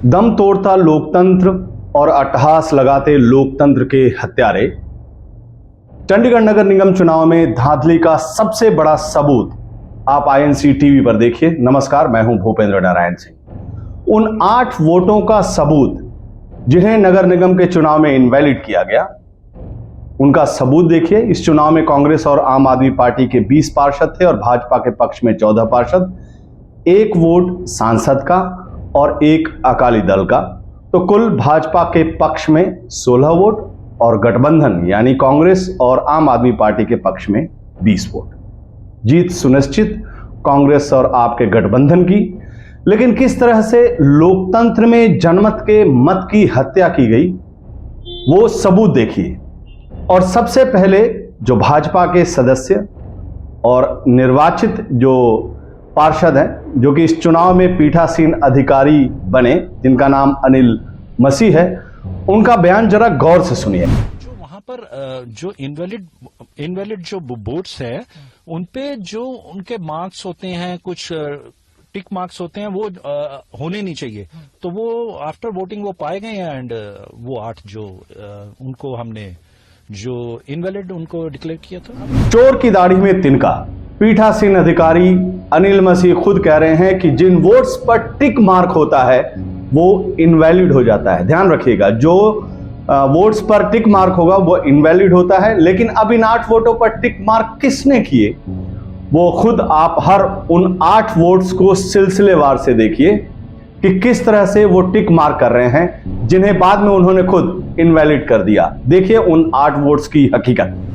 दम तोड़ता लोकतंत्र और अट्टहास लगाते लोकतंत्र के हत्यारे। चंडीगढ़ नगर निगम चुनाव में धांधली का सबसे बड़ा सबूत आप आईएनसी टीवी पर देखिए। नमस्कार, मैं हूं भूपेंद्र नारायण सिंह। उन 8 वोटों का सबूत जिन्हें नगर निगम के चुनाव में इनवैलिड किया गया, उनका सबूत देखिए। इस चुनाव में कांग्रेस और आम आदमी पार्टी के 20 पार्षद थे और भाजपा के पक्ष में 14 पार्षद, 1 वोट सांसद का और 1 अकाली दल का। तो कुल भाजपा के पक्ष में 16 वोट और गठबंधन यानी कांग्रेस और आम आदमी पार्टी के पक्ष में 20 वोट। जीत सुनिश्चित कांग्रेस और आपके गठबंधन की। लेकिन किस तरह से लोकतंत्र में जनमत के मत की हत्या की गई, वो सबूत देखिए। और सबसे पहले जो भाजपा के सदस्य और निर्वाचित जो पार्षद हैं, जो कि इस चुनाव में पीठासीन अधिकारी बने, जिनका नाम अनिल मसीह है, उनका बयान जरा गौर से सुनिए। जो वहां पर जो इनवैलिड जो वोट्स है, उनपे जो उनके मार्क्स होते हैं, कुछ टिक मार्क्स होते हैं, वो होने नहीं चाहिए। तो वो आफ्टर वोटिंग वो पाए गए हैं एंड वो 8 जो उनको हमने जो इनवैलिड उनको डिक्लेयर किया था। चोर की दाढ़ी में तिनका। पीठासीन अधिकारी अनिल मसीह खुद कह रहे हैं कि जिन वोट्स पर टिक मार्क होता है वो इनवैलिड हो जाता है। ध्यान रखिएगा, जो वोट्स पर टिक मार्क होगा वो इनवैलिड होता है। लेकिन अब इन 8 वोटों पर टिक मार्क किसने किए, वो खुद आप हर उन 8 वोट्स को सिलसिलेवार से देखिए कि किस तरह से वो टिक मार्क कर रहे हैं, जिन्हें बाद में उन्होंने खुद इनवैलिड कर दिया। देखिए उन 8 वोट्स की हकीकत।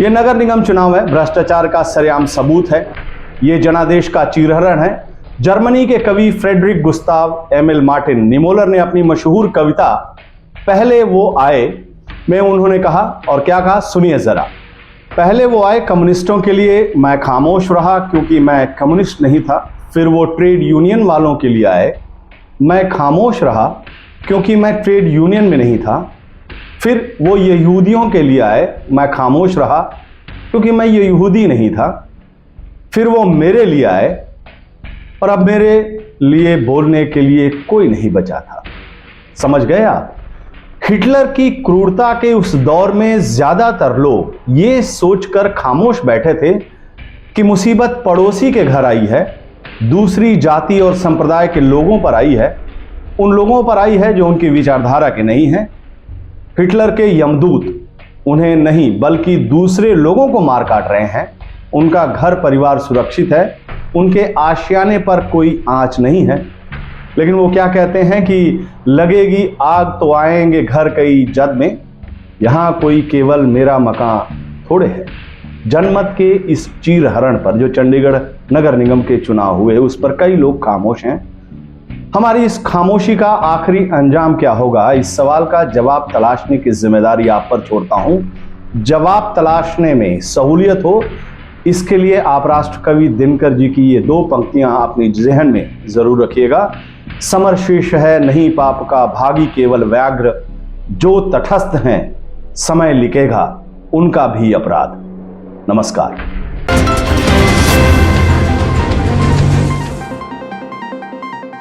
ये नगर निगम चुनाव है, भ्रष्टाचार का सरेआम सबूत है। ये जनादेश का चीरहरण है। जर्मनी के कवि फ्रेडरिक गुस्ताव एमिल मार्टिन निमोलर ने अपनी मशहूर कविता पहले वो आए में उन्होंने कहा, और क्या कहा सुनिए जरा। पहले वो आए कम्युनिस्टों के लिए, मैं खामोश रहा क्योंकि मैं कम्युनिस्ट नहीं था। फिर वो ट्रेड यूनियन वालों के लिए आए, मैं खामोश रहा क्योंकि मैं ट्रेड यूनियन में नहीं था। फिर वो यहूदियों के लिए आए, मैं खामोश रहा क्योंकि मैं यहूदी नहीं था। फिर वो मेरे लिए आए और अब मेरे लिए बोलने के लिए कोई नहीं बचा था। समझ गए आप? हिटलर की क्रूरता के उस दौर में ज्यादातर लोग ये सोचकर खामोश बैठे थे कि मुसीबत पड़ोसी के घर आई है, दूसरी जाति और संप्रदाय के लोगों पर आई है, उन लोगों पर आई है जो उनकी विचारधारा के नहीं हैं। हिटलर के यमदूत उन्हें नहीं बल्कि दूसरे लोगों को मार काट रहे हैं। उनका घर परिवार सुरक्षित है, उनके आशियाने पर कोई आंच नहीं है। लेकिन वो क्या कहते हैं कि लगेगी आग तो आएंगे घर कई जद में, यहां कोई केवल मेरा मकान थोड़े है। जनमत के इस चीरहरण पर जो चंडीगढ़ नगर निगम के चुनाव हुए उस पर कई लोग खामोश हैं। हमारी इस खामोशी का आखिरी अंजाम क्या होगा, इस सवाल का जवाब तलाशने की जिम्मेदारी आप पर छोड़ता हूं। जवाब तलाशने में सहूलियत हो, इसके लिए आप राष्ट्रकवि दिनकर जी की ये दो पंक्तियां अपनी जहन में जरूर रखिएगा। समर शीर्ष है नहीं पाप का, भागी केवल व्याघ्र, जो तटस्थ हैं समय लिखेगा उनका भी अपराध। नमस्कार।